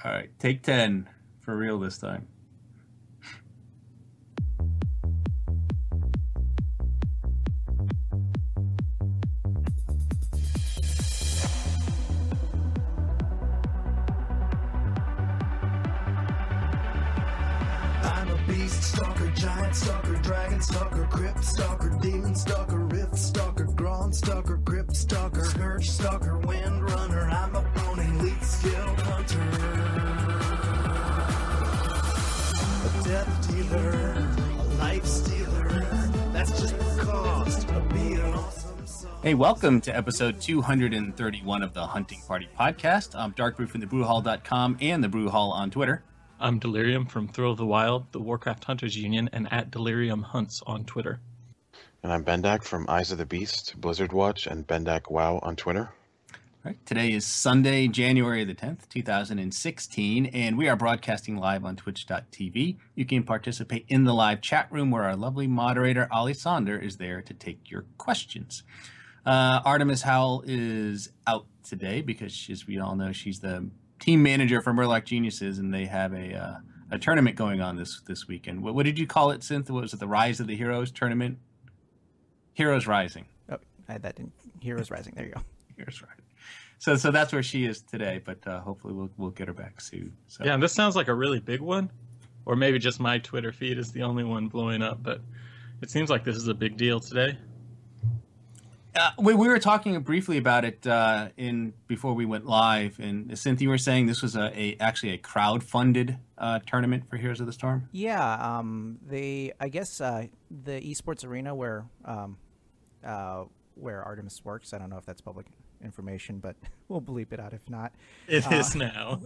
All right, take 10 for real this time. I'm a beast stalker, giant stalker, dragon stalker, crypt stalker, demon stalker, rift stalker, Gron stalker, crypt stalker, scourge stalker, wind runner. I'm a bony, elite skilled hunter, a death dealer, a life stealer. That's just the cost of being awesome. Hey, welcome to episode 231 of the Hunting Party Podcast. I'm Dark Brew from thebrewhall.com and the Brew Hall on Twitter. I'm Delirium from Thrill of the Wild, the Warcraft Hunters Union, and at Delirium Hunts on Twitter. And I'm Bendak from Eyes of the Beast, Blizzard Watch, and Bendak WoW on Twitter. All right, today is Sunday, January the 10th, 2016, and we are broadcasting live on twitch.tv. You can participate in the live chat room where our lovely moderator, Ali Sonder, is there to take your questions. Artemis Howell is out today because, as we all know, she's the team manager for Murloc Geniuses, and they have a tournament going on this weekend. What did you call it, Synth? What was it? The Rise of the Heroes tournament? Heroes Rising. Oh, that didn't. Heroes Rising. There you go. Heroes Rising. So that's where she is today, but hopefully we'll get her back soon. So. Yeah, and this sounds like a really big one, or maybe just my Twitter feed is the only one blowing up, but it seems like this is a big deal today. We were talking briefly about it before we went live, and Cynthia, you were saying this was actually a crowd-funded tournament for Heroes of the Storm. Yeah, I guess the esports arena where Artemis works. I don't know if that's public information, but we'll bleep it out if not. It is now.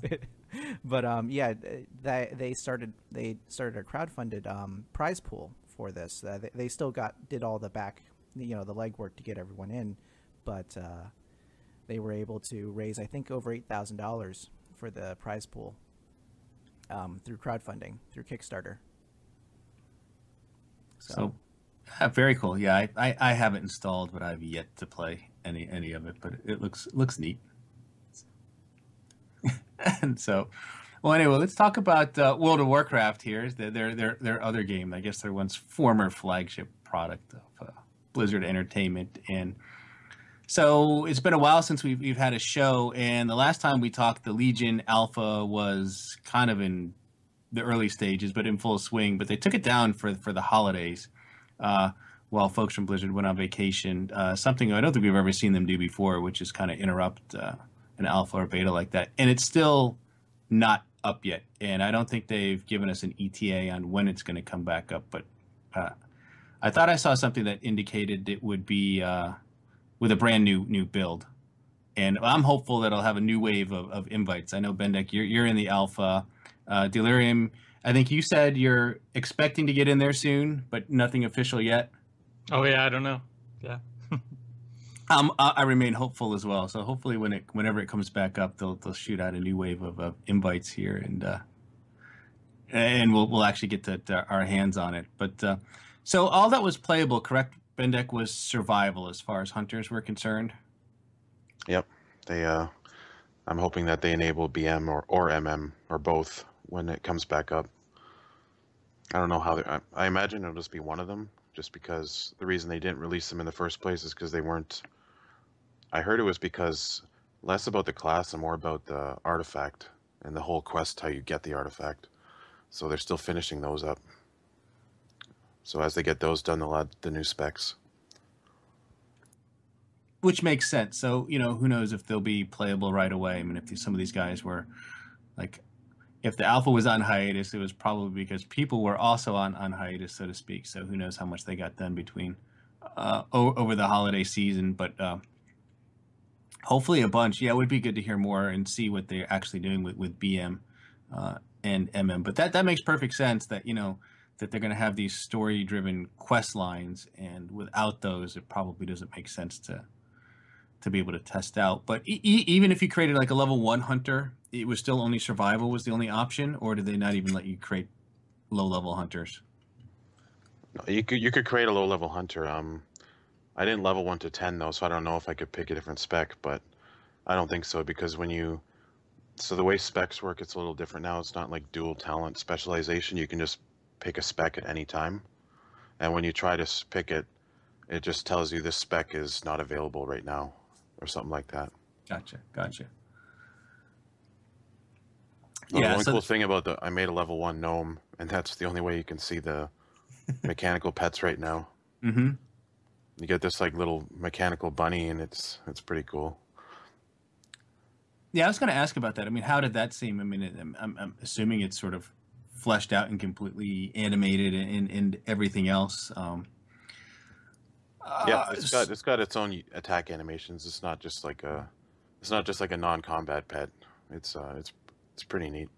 But yeah, they started a crowd-funded prize pool for this. They still did all the back. The legwork to get everyone in, but they were able to raise, I think, over $8,000 for the prize pool through crowdfunding, through Kickstarter. So very cool. Yeah, I have it installed, but I've yet to play any of it. But it looks neat. And so, well, anyway, let's talk about World of Warcraft here. Their other game, I guess, their once former flagship product of Blizzard Entertainment. And so it's been a while since we've had a show, and the last time we talked, the Legion Alpha was kind of in the early stages, but in full swing. But they took it down for the holidays while folks from Blizzard went on vacation. Something I don't think we've ever seen them do before, which is kind of interrupt an alpha or beta like that. And it's still not up yet, and I don't think they've given us an ETA on when it's going to come back up. But I thought I saw something that indicated it would be with a brand new build, and I'm hopeful that I'll have a new wave of invites. I know, Bendak, you're in the alpha. Delirium, I think you said you're expecting to get in there soon, but nothing official yet. Oh yeah, I don't know. Yeah. I remain hopeful as well. So hopefully whenever it comes back up, they'll shoot out a new wave of invites here, and we'll actually get to our hands on it. But so all that was playable, correct, Bendak, was survival as far as hunters were concerned? Yep. I'm hoping that they enable BM or MM or both when it comes back up. I don't know how I imagine it'll just be one of them, just because the reason they didn't release them in the first place is because they weren't. I heard it was because less about the class and more about the artifact and the whole quest, how you get the artifact. So they're still finishing those up. So as they get those done, they'll add the new specs. Which makes sense. So, who knows if they'll be playable right away. I mean, if some of these guys were, like, if the alpha was on hiatus, it was probably because people were also on hiatus, so to speak. So who knows how much they got done between over the holiday season. But hopefully a bunch. Yeah, it would be good to hear more and see what they're actually doing with BM and MM. But that makes perfect sense that, that they're going to have these story-driven quest lines, and without those, it probably doesn't make sense to be able to test out. But even if you created like a level 1 hunter, it was still only survival was the only option, or did they not even let you create low-level hunters? No, you could create a low-level hunter. I didn't level 1 to 10 though, so I don't know if I could pick a different spec, but I don't think so, because when you So the way specs work, it's a little different now. It's not like dual talent specialization. You can just pick a spec at any time, and when you try to pick it, it just tells you this spec is not available right now, or something like that. Gotcha. Gotcha. Well, the Yeah. only So cool thing about I made a level 1 gnome, and that's the only way you can see the mechanical pets right now. hmm You get this like little mechanical bunny, and it's pretty cool. Yeah, I was going to ask about that. I mean, how did that seem? I mean, I'm assuming it's sort of fleshed out and completely animated and everything else. Yeah, Uh, it's got its own attack animations. It's not just like a non-combat pet. It's pretty neat.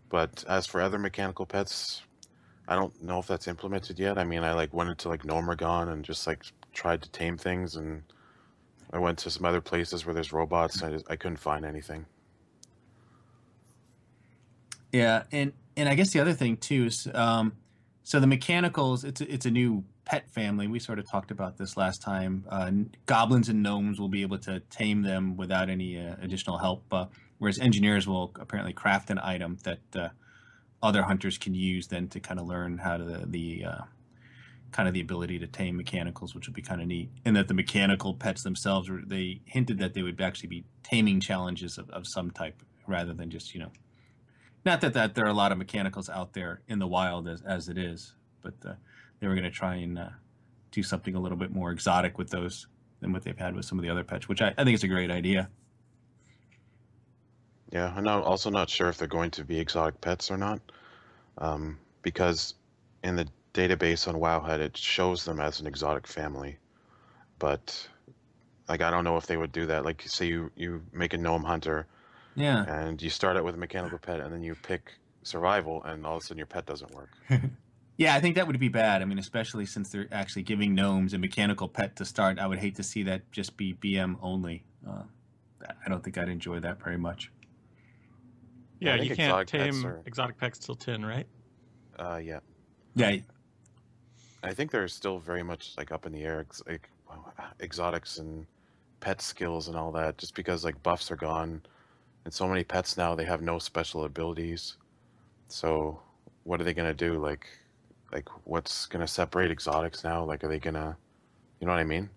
But as for other mechanical pets, I don't know if that's implemented yet. I mean, I like went into like Gnomergon and just like tried to tame things, and I went to some other places where there's robots. I couldn't find anything. Yeah, and I guess the other thing too is, so the mechanicals, it's a new pet family. We sort of talked about this last time. Goblins and gnomes will be able to tame them without any additional help, whereas engineers will apparently craft an item that other hunters can use then to kind of learn how to the kind of the ability to tame mechanicals, which would be kind of neat. And that the mechanical pets themselves, they hinted that they would actually be taming challenges of some type rather than just, not that there are a lot of mechanicals out there in the wild as it is, but they were going to try and do something a little bit more exotic with those than what they've had with some of the other pets, which I think is a great idea. Yeah, I'm also not sure if they're going to be exotic pets or not, because in the database on Wowhead it shows them as an exotic family, but like I don't know if they would do that. Like say you make a gnome hunter Yeah. and you start out with a mechanical pet and then you pick survival and all of a sudden your pet doesn't work. Yeah, I think that would be bad. I mean, especially since they're actually giving gnomes a mechanical pet to start. I would hate to see that just be BM only. I don't think I'd enjoy that very much. Yeah, I think you can't exotic pets tame are- exotic pets till 10, right? Yeah. Yeah, I think they're still very much like up in the air, like exotics and pet skills and all that, just because like buffs are gone and so many pets now they have no special abilities. So what are they gonna do? Like what's gonna separate exotics now? Like are they gonna, you know what I mean?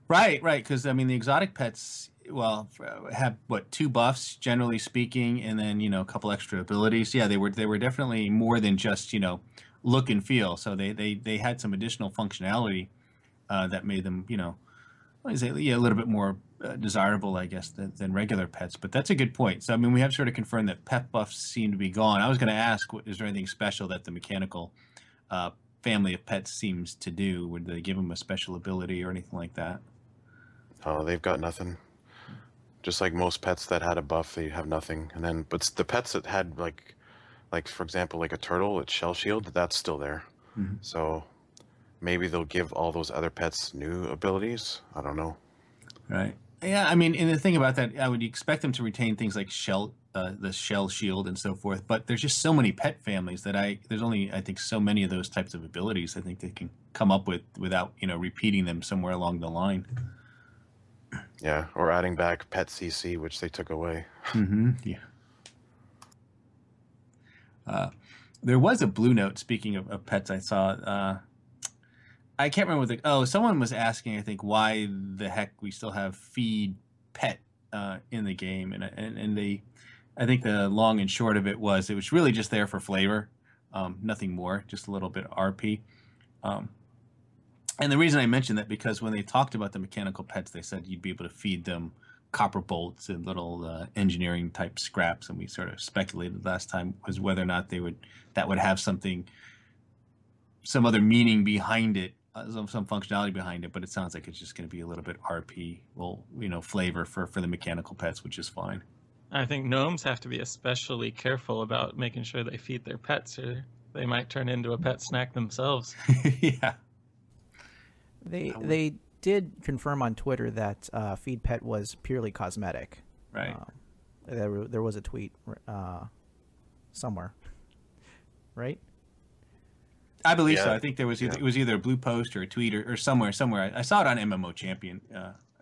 right. Because I mean, the exotic pets, well, have what, two buffs generally speaking, and then a couple extra abilities. Yeah, they were definitely more than just look and feel. So they had some additional functionality that made them what is it, yeah, a little bit more desirable, I guess, than regular pets. But that's a good point. So I mean, we have sort of confirmed that pet buffs seem to be gone. I was going to ask, is there anything special that the mechanical uh, family of pets seems to do? Would they give them a special ability or anything like that? Oh, they've got nothing. Just like most pets that had a buff, they have nothing. And then, but the pets that had like for example, like a turtle, its shell shield, that's still there. Mhm. So maybe they'll give all those other pets new abilities. I don't know. Right. Yeah, I mean, and the thing about that, I would expect them to retain things like the shell shield and so forth. But there's just so many pet families that there's only, I think, so many of those types of abilities I think they can come up with without repeating them somewhere along the line. Yeah, or adding back Pet CC, which they took away. Yeah. There was a blue note. Speaking of pets, I saw. I can't remember someone was asking, I think, why the heck we still have feed pet in the game, and I think the long and short of it was really just there for flavor, nothing more, just a little bit of RP. And the reason I mentioned that because when they talked about the mechanical pets, they said you'd be able to feed them copper bolts and little engineering type scraps, and we sort of speculated last time was whether or not that would have some other meaning behind it, some functionality behind it. But it sounds like it's just going to be a little bit RP, flavor for the mechanical pets, which is fine. I think gnomes have to be especially careful about making sure they feed their pets, or they might turn into a pet snack themselves. Yeah. They did confirm on Twitter that Feed Pet was purely cosmetic. Right. There was a tweet somewhere, right? I believe so. Yeah. I think there was it was either a blue post or a tweet or somewhere. I saw it on MMO Champion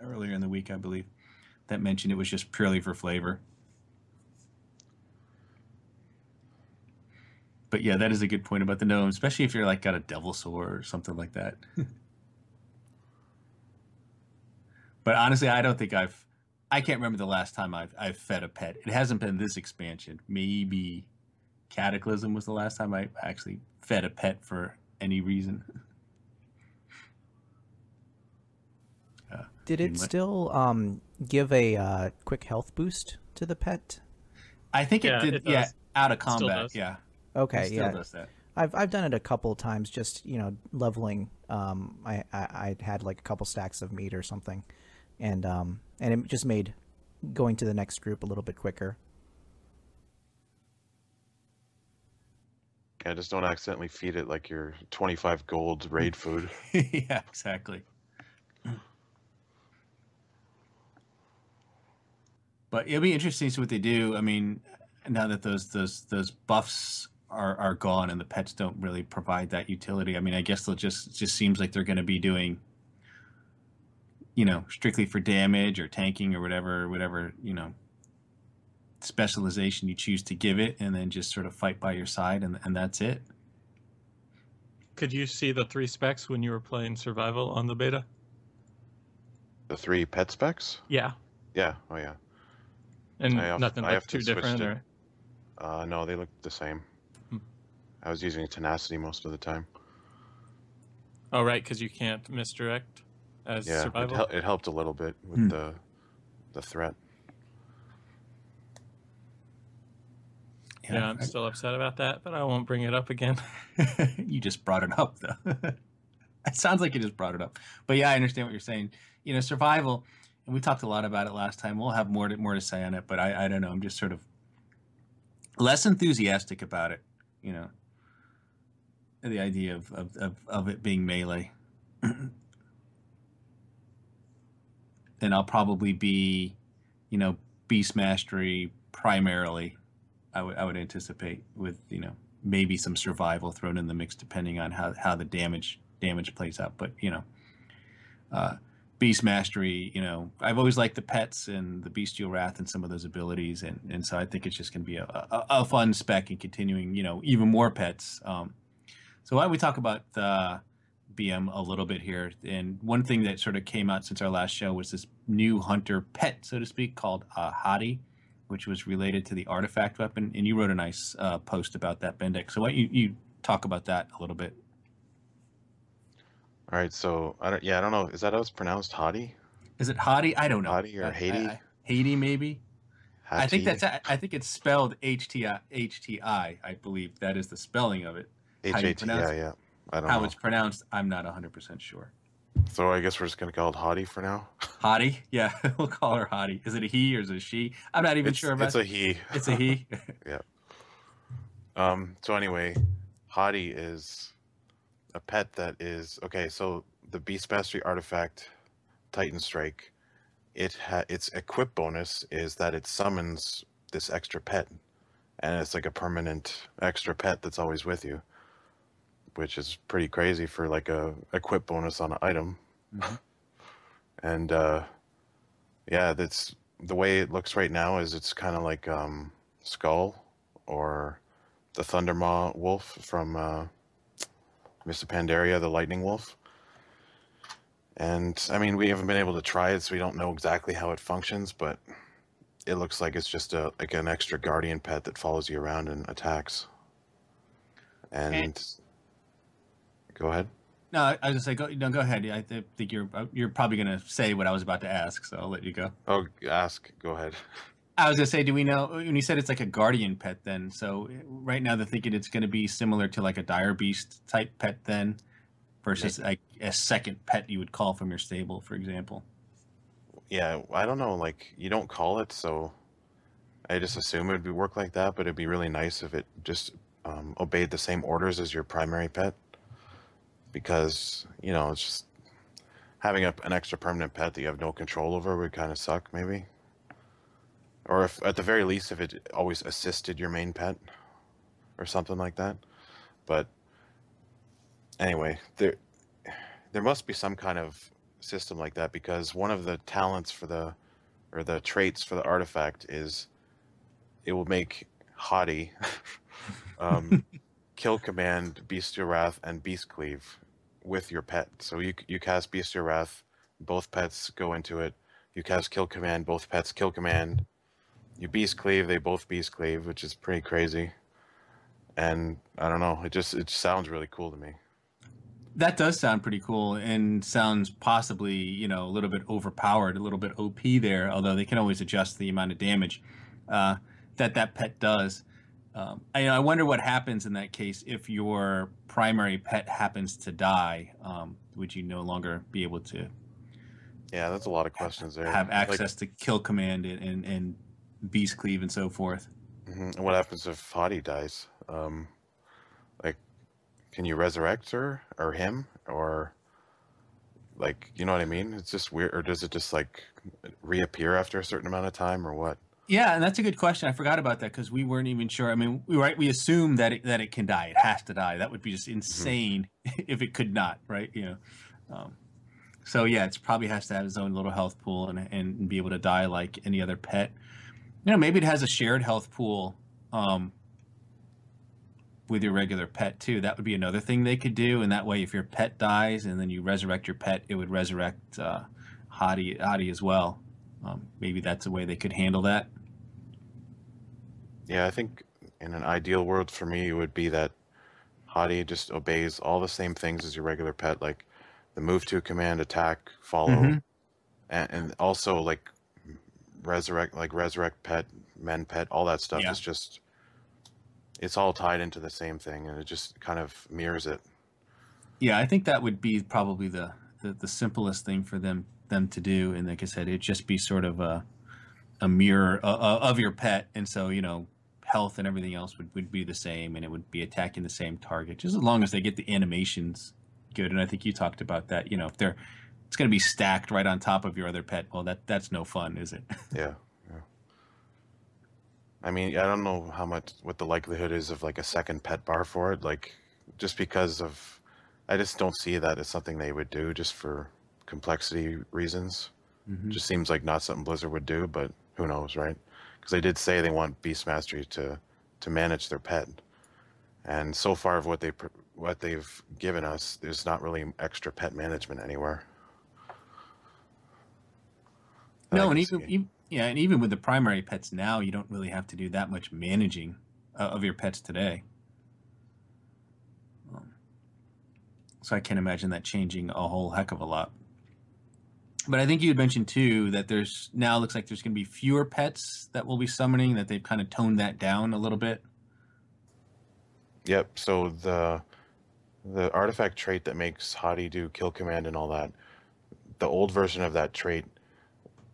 earlier in the week, I believe, that mentioned it was just purely for flavor. But yeah, that is a good point about the gnome, especially if you're like got a devil sore or something like that. But honestly, I don't think I can't remember the last time I've fed a pet. It hasn't been this expansion. Maybe Cataclysm was the last time I actually fed a pet for any reason. Did it still give a quick health boost to the pet? I think it Yeah, did. it Yeah, does. out of Still combat. does. Yeah, Okay, it still yeah. does that. I've done it a couple of times, just leveling. I had like a couple stacks of meat or something, and it just made going to the next group a little bit quicker. Yeah, just don't accidentally feed it like your 25 gold raid food. Yeah, exactly. But it'll be interesting to see what they do. I mean, now that those buffs are gone and the pets don't really provide that utility. I mean, I guess they'll just seems like they're going to be doing, strictly for damage or tanking or whatever, specialization you choose to give it, and then just sort of fight by your side, and that's it. Could you see the 3 specs when you were playing survival on the beta? The 3 pet specs? Yeah. Yeah, oh yeah. And I nothing like have to too switch different, to- or No, they look the same. Hmm. I was using tenacity most of the time. oh right, because you can't misdirect as Yeah, survival. it helped a little bit with the threat. Yeah, I'm still upset about that, but I won't bring it up again. You just brought it up, though. It sounds like you just brought it up. But yeah, I understand what you're saying. Survival, and we talked a lot about it last time. We'll have more to say on it, but I don't know. I'm just sort of less enthusiastic about it. The idea of it being melee. And I'll probably be, beast mastery primarily. I would anticipate with maybe some survival thrown in the mix depending on how the damage plays out. But beast mastery, I've always liked the pets and the bestial wrath and some of those abilities, and so I think it's just going to be a fun spec and continuing even more pets. So why don't we talk about BM a little bit here? And one thing that sort of came out since our last show was this new hunter pet, so to speak, called Hati, which was related to the artifact weapon. And you wrote a nice post about that, Bendik. So why don't you talk about that a little bit? All right, so I don't know. Is that how it's pronounced? Hati? Is it Hati? I don't know. Hati or Haiti? Haiti, maybe. Hati? I think it's spelled HTI. I believe that is the spelling of it. How you H-A-T, pronounce it. yeah. I don't How know. it's pronounced, I'm not 100% sure. So I guess we're just gonna call it Hati for now. Hati? Yeah, we'll call her Hati. Is it a he or is it a she? I'm not even sure about It's a he. It's a he. Yeah. So anyway, Hati is a pet that is okay. So the Beast Mastery artifact, Titan Strike, its equip bonus is that it summons this extra pet, and it's like a permanent extra pet that's always with you, which is pretty crazy for like a equip bonus on an item. Mm-hmm. And yeah, that's the way it looks right now. Is it's kind of like Skull or the Thundermaw Wolf from Mr. Pandaria, the Lightning Wolf. And I mean, we haven't been able to try it, so we don't know exactly how it functions, but it looks like it's just like an extra guardian pet that follows you around and attacks. And go ahead. No, I was gonna say go ahead. I think you're probably gonna say what I was about to ask, so I'll let you go. Oh, ask. Go ahead. I was gonna say, do we know when you said it's like a guardian pet then? So right now they're thinking it's gonna be similar to like a dire beast type pet then, versus like a second pet you would call from your stable, for example. Yeah, I don't know. Like, you don't call it, so I just assume it would work like that. But it'd be really nice if it just obeyed the same orders as your primary pet, because it's just having an extra permanent pet that you have no control over would kind of suck, maybe. Or if at the very least, if it always assisted your main pet, or something like that. But anyway, there must be some kind of system like that, because one of the talents or the traits for the artifact is it will make Hati kill command, Bestial Wrath, and Beast Cleave with your pet. So you cast Bestial Wrath, both pets go into it. You cast kill command, both pets kill command. You Beast Cleave, they both Beast Cleave, which is pretty crazy. And I don't know, it sounds really cool to me. That does sound pretty cool and sounds possibly, a little bit overpowered, a little bit OP there, although they can always adjust the amount of damage that pet does. I wonder what happens in that case if your primary pet happens to die. Would you no longer be able to Yeah, that's a lot of questions there. have access to kill command and beast cleave and so forth? And what happens if Hati dies? Like, can you resurrect her or him, or like, you know what I mean? It's just weird, or does it just like reappear after a certain amount of time, or what? Yeah, and that's a good question. I forgot about that because we weren't even sure. I mean, we assume that it can die. It has to die. That would be just insane if it could not, right? So yeah, it's probably has to have its own little health pool and be able to die like any other pet. Maybe it has a shared health pool with your regular pet too. That would be another thing they could do. And that way, if your pet dies and then you resurrect your pet, it would resurrect Hati as well. Maybe that's a way they could handle that. Yeah, I think in an ideal world for me, it would be that Hati just obeys all the same things as your regular pet, like the move to command, attack, follow, and also like resurrect pet, mend pet, all that stuff Yeah. is just, it's all tied into the same thing, and it just kind of mirrors it. Yeah, I think that would be probably the simplest thing for them to do. And like I said, it'd just be sort of a mirror of your pet, and so health and everything else would be the same, and it would be attacking the same target, just as long as they get the animations good. And I think you talked about that. If it's going to be stacked right on top of your other pet, well, that's no fun, is it? Yeah, yeah. I mean, I don't know what the likelihood is of like a second pet bar for it, like just because of, I just don't see that as something they would do just for complexity reasons. Just seems like not something Blizzard would do, but who knows, right? Because they did say they want Beast Mastery to manage their pet, and so far of what they've given us, there's not really extra pet management anywhere. that I No, and can even, see. yeah, and even with the primary pets now, you don't really have to do that much managing of your pets today. So I can't imagine that changing a whole heck of a lot. But I think you had mentioned too that there's now looks like there's going to be fewer pets that will be summoning, that they've kind of toned that down a little bit. Yep. So the artifact trait that makes Hati do kill command and all that, the old version of that trait,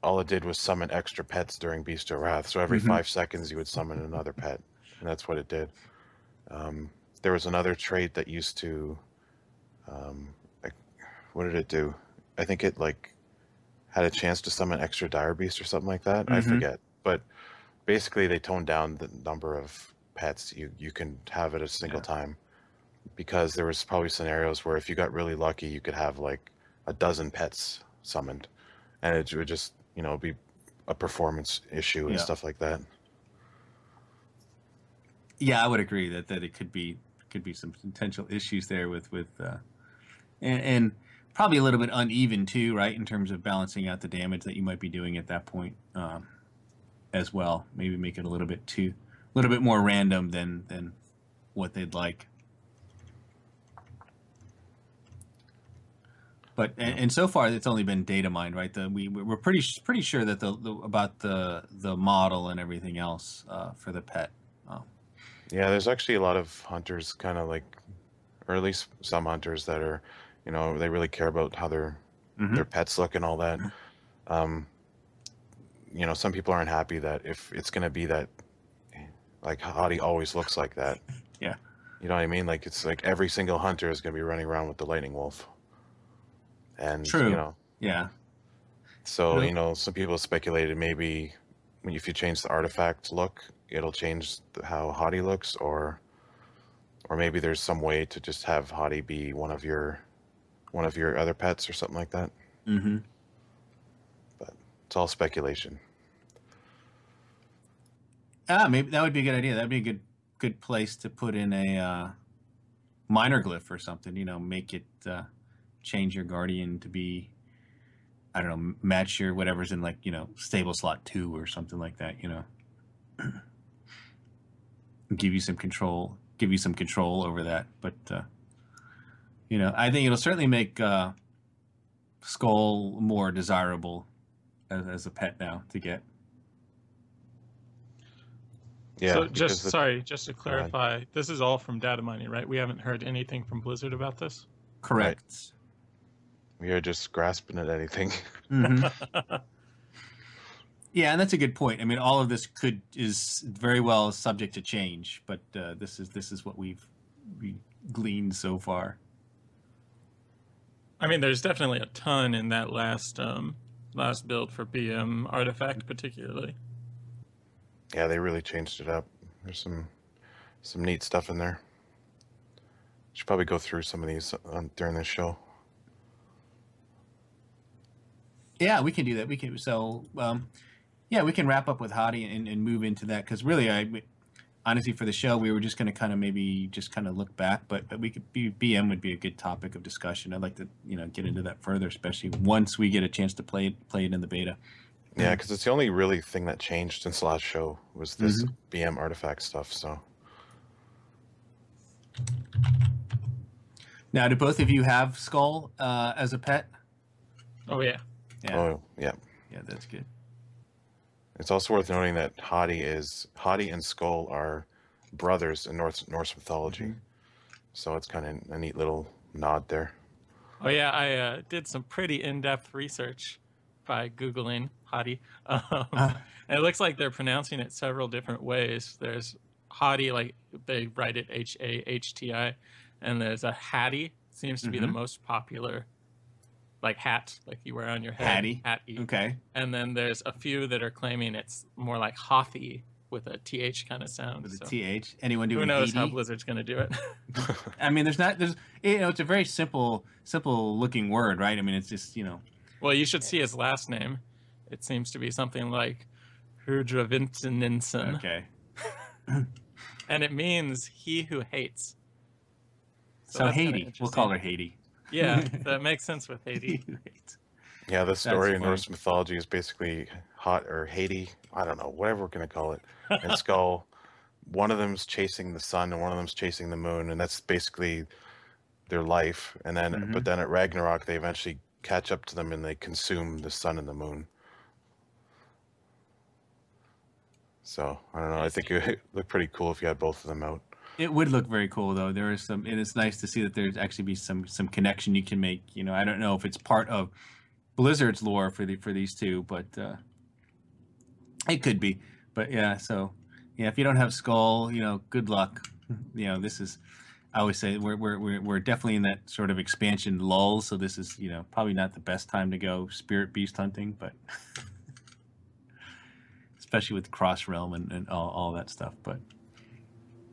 all it did was summon extra pets during Bestial Wrath. So every 5 seconds you would summon another pet, and that's what it did. There was another trait that used to, like, what did it do? I think it like had a chance to summon extra Dire Beast or something like that. I forget, but basically they toned down the number of pets you can have at a single time, because there was probably scenarios where if you got really lucky, you could have like a dozen pets summoned, and it would just be a performance issue and Yeah. stuff like that. Yeah, I would agree that it could be some potential issues there with and probably a little bit uneven too, right, in terms of balancing out the damage that you might be doing at that point as well. Maybe make it a little bit more random than what they'd like. But and so far it's only been data mined, right? We're pretty sure that about the model and everything else for the pet. Yeah, there's actually a lot of hunters, kind of like, or at least some hunters that are, they really care about how their pets look and all that. Some people aren't happy that if it's going to be that, like, Hati always looks like that. Yeah. You know what I mean? Like, it's like every single hunter is going to be running around with the lightning wolf. And, True. Yeah. so, Well, some people speculated maybe if you change the artifact look, it'll change how Hati looks, or maybe there's some way to just have Hati be one of your other pets or something like that. But it's all speculation. maybe that would be a good idea. That'd be a good place to put in a minor glyph or something. Make it change your guardian to be, I don't know, match your whatever's in like stable slot 2 or something like that. Give you some control over that. But I think it'll certainly make Skull more desirable as a pet now to get. Yeah. So because just to clarify, this is all from data mining, right? We haven't heard anything from Blizzard about this. Correct. we are just grasping at anything. Yeah, and that's a good point. I mean, all of this is very well subject to change, but this is what we gleaned so far. I mean, there's definitely a ton in that last build for BM artifact, particularly. Yeah, they really changed it up. There's some neat stuff in there. Should probably go through some of these during this show. Yeah, we can do that. We can we can wrap up with Hati and move into that, because really, honestly, for the show, we were just going to kind of maybe just kind of look back, but we could BM would be a good topic of discussion. I'd like to get into that further, especially once we get a chance to play it in the beta. Yeah, because it's the only really thing that changed since the last show was this BM artifact stuff. So now, do both of you have Skull as a pet? Oh yeah. Yeah. Oh yeah. Yeah, that's good. It's also worth noting that Hati and Skull are brothers in Norse mythology. So it's kind of a neat little nod there. Oh yeah, I did some pretty in-depth research by Googling Hati. And it looks like they're pronouncing it several different ways. There's Hati, like they write it Hahti, and there's a Hattie, seems to be the most popular, like hat, like you wear on your head. Hattie. Okay. And then there's a few that are claiming it's more like Hothy with a TH kind of sound. With a TH. Anyone doing who knows 80? how Blizzard's going to do it? I mean, it's a very simple looking word, right? I mean, it's just, Well, you should see his last name. It seems to be something like Hurdravintinensen. Okay. And it means he who hates. So that's kinda Hati. We'll call her Hati. Yeah, that makes sense with He Hati. who hates. Yeah, the story in funny. Norse mythology is basically Hati. I don't know, whatever we're gonna call it. And Skull. One of them's chasing the sun, and one of them's chasing the moon, and that's basically their life. And then, but then at Ragnarok, they eventually catch up to them, and they consume the sun and the moon. So I don't know. I think it would look pretty cool if you had both of them out. It would look very cool, though. There is some, and it's nice to see that there's actually be some connection you can make. I don't know if it's part of Blizzard's lore for these two, but it could be. But yeah, so yeah, if you don't have Skull, good luck. This is, I always say we're definitely in that sort of expansion lull. So this is probably not the best time to go spirit beast hunting, but especially with cross realm and all that stuff. But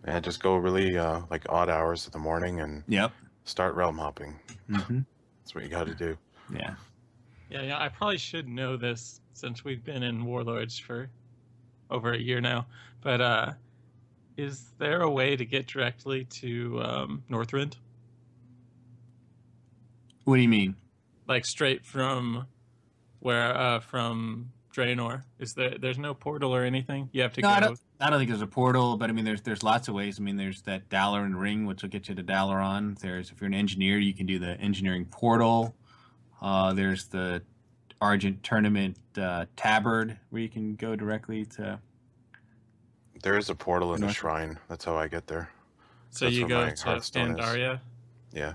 Yeah, just go really like odd hours of the morning and yep. start realm hopping. That's what you got to do. Yeah. Yeah, I probably should know this since we've been in Warlords for over a year now. But is there a way to get directly to Northrend? What do you mean? Like straight from from Draenor? There's no portal or anything? You have to No, go. I don't think there's a portal, but I mean, there's lots of ways. I mean, there's that Dalaran ring, which will get you to Dalaran. If you're an engineer, you can do the engineering portal. There's the Argent Tournament Tabard, where you can go directly to. There is a portal in the North. shrine. That's how I get there. So That's you where go my to Hearthstone is. Pandaria? Yeah.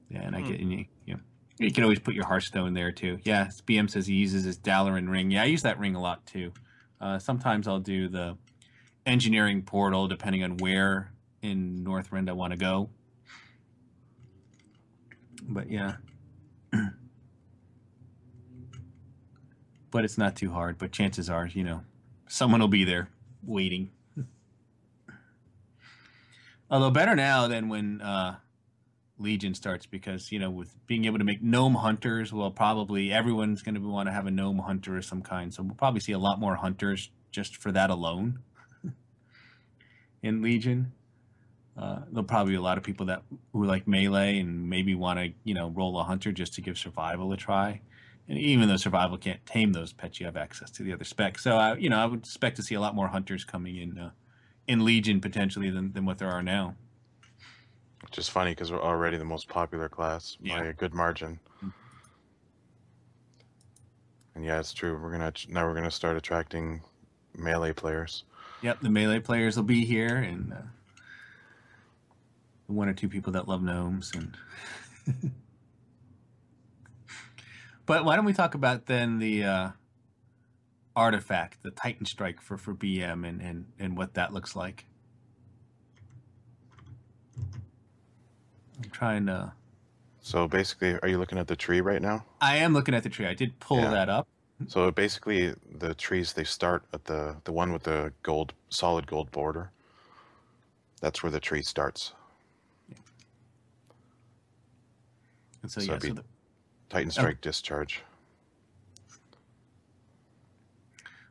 Yeah, and I get you can always put your Hearthstone there too. Yeah, BM says he uses his Dalaran ring. Yeah, I use that ring a lot too. Sometimes I'll do the engineering portal depending on where in Northrend I want to go. But yeah. But it's not too hard. But chances are, someone will be there waiting. Although better now than when Legion starts, because with being able to make gnome hunters, well, probably everyone's going to want to have a gnome hunter of some kind. So we'll probably see a lot more hunters just for that alone. in Legion. There'll probably be a lot of people who like melee and maybe want to, roll a hunter just to give survival a try. And even though survival can't tame those pets, you have access to the other specs. So I would expect to see a lot more hunters coming in Legion potentially than what there are now. Which is funny because we're already the most popular class by a good margin. And yeah, it's true. Now we're gonna start attracting melee players. Yep, the melee players will be here, and one or two people that love gnomes. And but why don't we talk about then the artifact, the Titan Strike for BM, and what that looks like. I'm trying to. So basically, are you looking at the tree right now? I am looking at the tree. I did pull that up. So basically, the trees, they start at the one with the solid gold border. That's where the tree starts. Yeah. And so it'd be Titan Strike Discharge.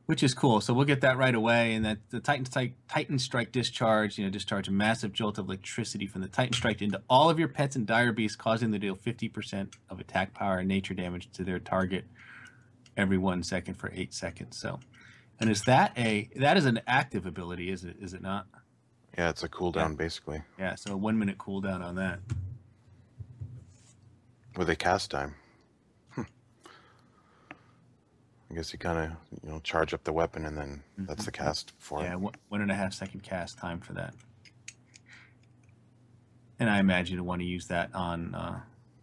Which is cool. So we'll get that right away. And that the Titan Strike Discharge, discharge a massive jolt of electricity from the Titan Strike into all of your pets and dire beasts, causing them to deal 50% of attack power and nature damage to their target every 1 second for 8 seconds. So, and that is an active ability, is it not? Yeah, it's a cooldown basically. Yeah, so a 1 minute cooldown on that. With a cast time. I guess you kind of charge up the weapon and then that's the cast for it. Yeah, 1.5 second cast time for that. And I imagine you want to use that on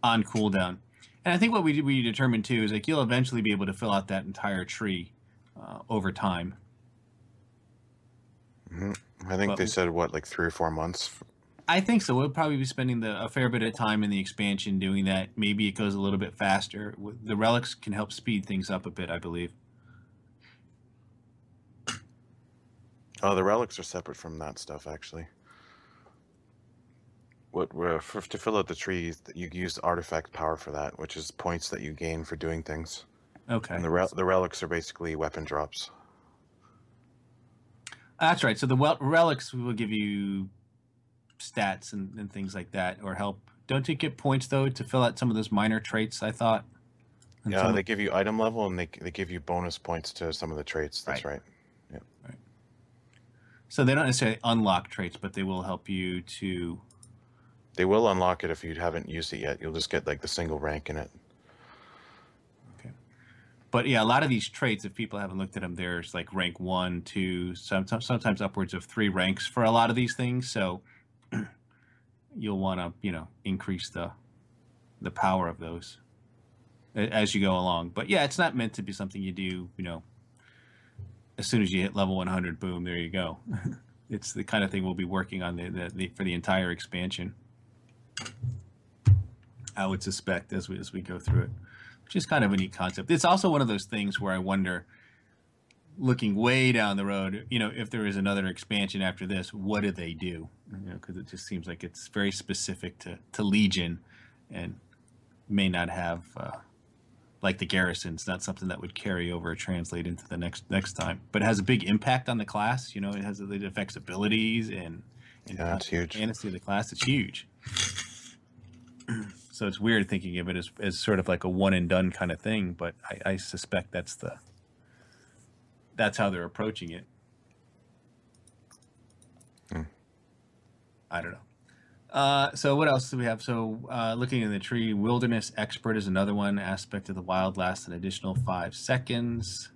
cooldown. And I think what we determined too is like you'll eventually be able to fill out that entire tree over time. I think they said like 3 or 4 months. I think so. We'll probably be spending a fair bit of time in the expansion doing that. Maybe it goes a little bit faster. The relics can help speed things up a bit, I believe. Oh, the relics are separate from that stuff, actually. To fill out the tree, you use artifact power for that, which is points that you gain for doing things. Okay. And the relics are basically weapon drops. That's right. So the relics will give you stats and things like that, or help. Don't you get points though to fill out some of those minor traits? I thought. Yeah, they give you item level and they give you bonus points to some of the traits. That's right. Yeah. Right. So they don't necessarily unlock traits, but they will help you to. They will unlock it if you haven't used it yet. You'll just get like the single rank in it. Okay. But yeah, a lot of these traits, if people haven't looked at them, there's like rank 1, 2, sometimes upwards of 3 ranks for a lot of these things. So you'll want to, increase the power of those as you go along. But yeah, it's not meant to be something you do, as soon as you hit level 100, boom, there you go. It's the kind of thing we'll be working on for the entire expansion, I would suspect, as we go through it, which is kind of a neat concept. It's also one of those things where I wonder, looking way down the road, if there is another expansion after this, what do they do? Because it just seems like it's very specific to Legion, and may not have like the garrison's not something that would carry over or translate into the next time. But it has a big impact on the class. It affects abilities and yeah, it's huge. Fantasy of the class. It's huge. So it's weird thinking of it as sort of like a one and done kind of thing. But I suspect that's how they're approaching it. I don't know. So what else do we have? So looking in the tree, Wilderness Expert is another one. Aspect of the Wild lasts an additional 5 seconds.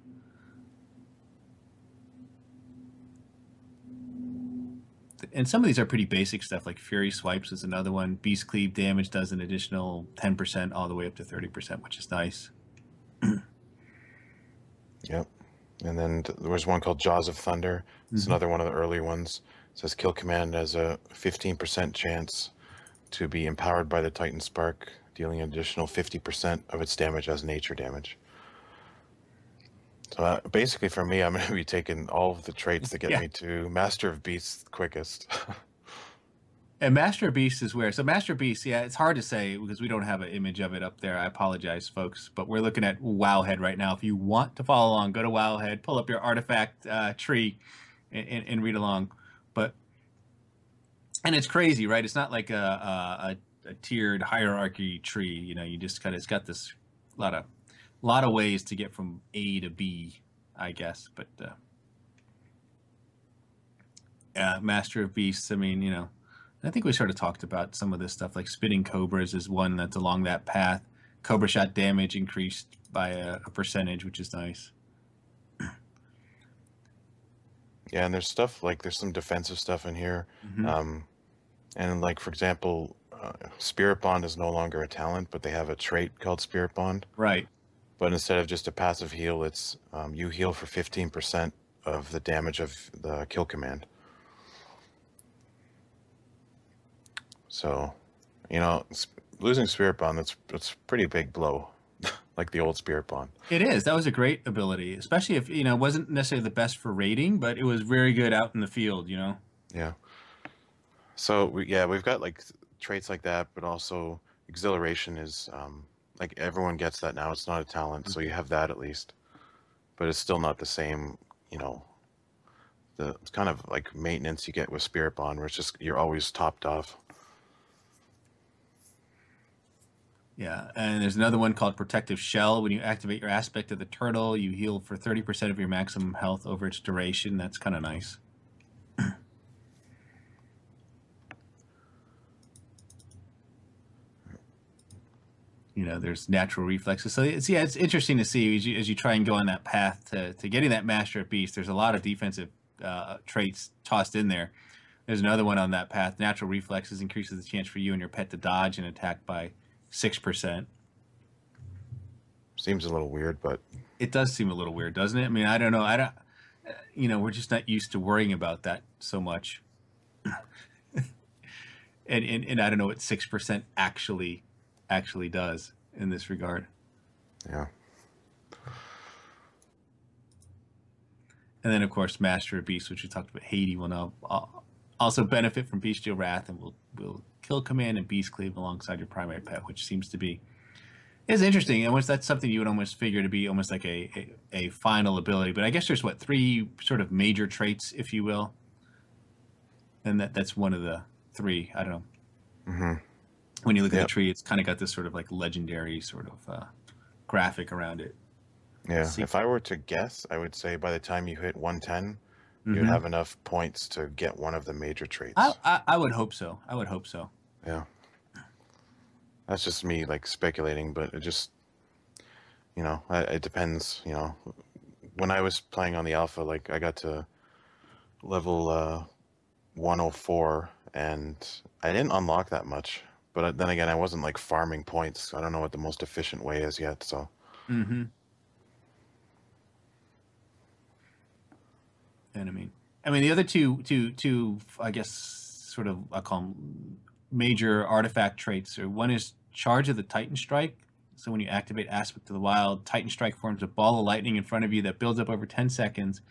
And some of these are pretty basic stuff, like Fury Swipes is another one. Beast Cleave damage does an additional 10% all the way up to 30%, which is nice. Yep. And then there was one called Jaws of Thunder. It's another one of the early ones. It says Kill Command has a 15% chance to be empowered by the Titan Spark, dealing an additional 50% of its damage as nature damage. So basically for me, I'm going to be taking all of the traits that get me to Master of Beasts quickest. And Master of Beasts is where? So Master of Beasts, yeah, it's hard to say because we don't have an image of it up there. I apologize, folks. But we're looking at Wowhead right now. If you want to follow along, go to Wowhead, pull up your artifact tree, and read along. But And it's crazy, right? It's not like a tiered hierarchy tree. You know, you just kind of, it's got this lot of ways to get from A to B, I guess. But Master of Beasts, I mean, you know, I think we sort of talked about some of this stuff, like spitting cobras is one that's along that path. Cobra shot damage increased by a percentage, which is nice. Yeah, and there's stuff like there's some defensive stuff in here. Hmm. And like for example, Spirit Bond is no longer a talent, but they have a trait called Spirit Bond. Right. But instead of just a passive heal, it's you heal for 15% of the damage of the kill command. So, you know, losing Spirit Bond, that's a pretty big blow, like the old Spirit Bond. It is. That was a great ability, especially if, you know, it wasn't necessarily the best for raiding, but it was very good out in the field, you know? Yeah. So we've got like traits like that, but also exhilaration is like everyone gets that now. It's not a talent, so you have that at least, but it's still not the same. You know, it's kind of like maintenance you get with Spirit Bond, where it's just you're always topped off. Yeah, and there's another one called Protective Shell. When you activate your aspect of the turtle, you heal for 30% of your maximum health over its duration. That's kind of nice. You know, there's natural reflexes. So it's, yeah, it's interesting to see as you try and go on that path to getting that Master of Beast. There's a lot of defensive traits tossed in there. There's another one on that path. Natural reflexes increases the chance for you and your pet to dodge an attack by 6%. Seems a little weird, but It does seem a little weird, doesn't it? I mean, I don't know. I don't. You know, we're just not used to worrying about that so much. And I don't know what 6% actually does in this regard. yeah. And then, of course, Master of Beasts, which we talked about. Hati will now also benefit from Bestial Wrath and will kill command and beast cleave alongside your primary pet, which seems to be is interesting. Almost that's something you would almost figure to be almost like a final ability. But I guess there's what, 3 sort of major traits, if you will, and that's one of the 3. I don't know. Mm-hmm. When you look at Yep. the tree, it's kind of got this sort of like legendary sort of graphic around it. Yeah. See. If I were to guess, I would say by the time you hit 110, you'd Mhm. have enough points to get one of the major traits. I would hope so. I would hope so. Yeah. That's just me like speculating, but it just, you know, it depends. You know, when I was playing on the alpha, like I got to level 104 and I didn't unlock that much. But then again, I wasn't like farming points. I don't know what the most efficient way is yet. So Mm-hmm. And I mean, the other two, I guess, sort of, I call them major artifact traits. Or one is Charge of the Titan Strike. So when you activate Aspect of the Wild, Titan Strike forms a ball of lightning in front of you that builds up over 10 seconds.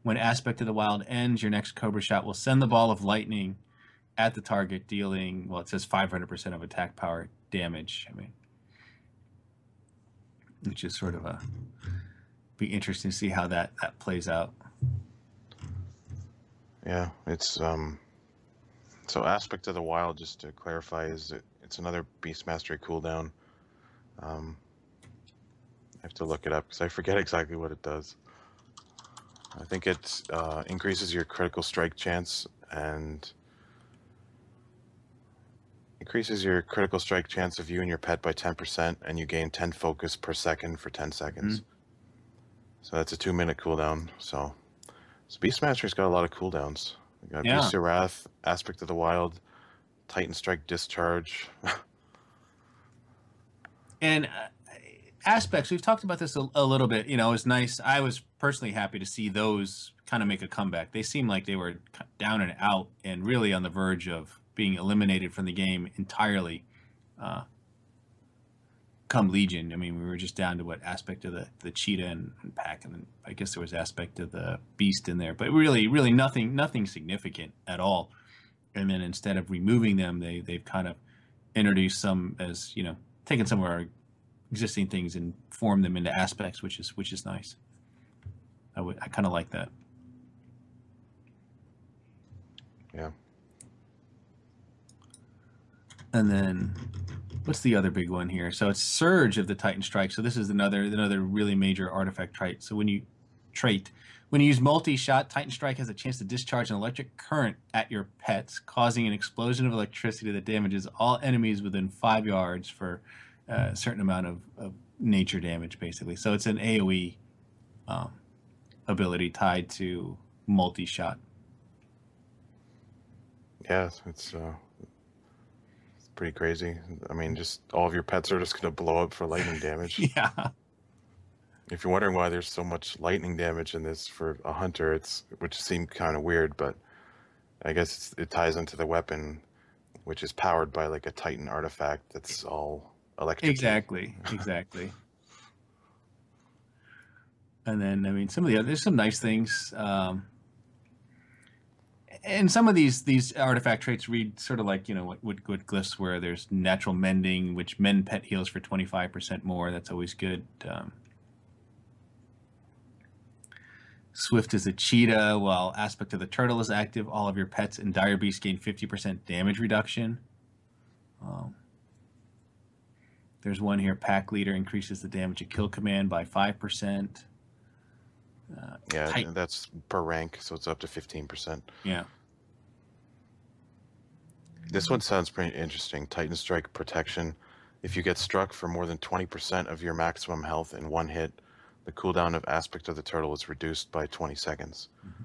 When Aspect of the Wild ends, your next Cobra shot will send the ball of lightning at the target, dealing, well, it says 500% of attack power damage. I mean, which is sort of be interesting to see how that plays out. yeah, it's so Aspect of the Wild, just to clarify, is it's another Beast Mastery cooldown. I have to look it up because I forget exactly what it does. I think it increases your critical strike chance and increases your critical strike chance of you and your pet by 10%, and you gain 10 focus per second for 10 seconds. So that's a 2-minute cooldown. So Beast Mastery's got a lot of cooldowns. You got Yeah. Beast of Wrath, Aspect of the Wild, Titan Strike Discharge. And aspects, we've talked about this a little bit. You know, it's nice. I was personally happy to see those kind of make a comeback. They seemed like they were down and out and really on the verge of being eliminated from the game entirely. Come Legion, I mean, we were just down to what Aspect of the cheetah and pack, and then I guess there was Aspect of the beast in there, but really nothing significant at all. And then instead of removing them, they've kind of introduced some, as you know, taken some of our existing things and formed them into aspects, which is nice. I kind of like that. Yeah. And then what's the other big one here? So it's Surge of the Titan Strike. So this is another really major artifact trait. So when you use multi-shot, Titan Strike has a chance to discharge an electric current at your pets, causing an explosion of electricity that damages all enemies within 5 yards for a certain amount of nature damage, basically. So it's an AoE ability tied to multi-shot. Yeah, it's pretty crazy. I mean, just all of your pets are just going to blow up for lightning damage. Yeah. If you're wondering why there's so much lightning damage in this for a hunter, which seemed kind of weird, but I guess it ties into the weapon, which is powered by like a Titan artifact that's all electric. Exactly. And then, I mean, there's some nice things. And some of these artifact traits read sort of like, what glyphs where there's natural mending, which mend pet heals for 25% more. That's always good. Swift as a cheetah, while aspect of the turtle is active. All of your pets and dire beasts gain 50% damage reduction. There's one here, pack leader increases the damage of kill command by 5%. Yeah, that's per rank, so it's up to 15%. Yeah. This one sounds pretty interesting. Titan Strike protection. If you get struck for more than 20% of your maximum health in one hit, the cooldown of aspect of the turtle is reduced by 20 seconds. Mm-hmm.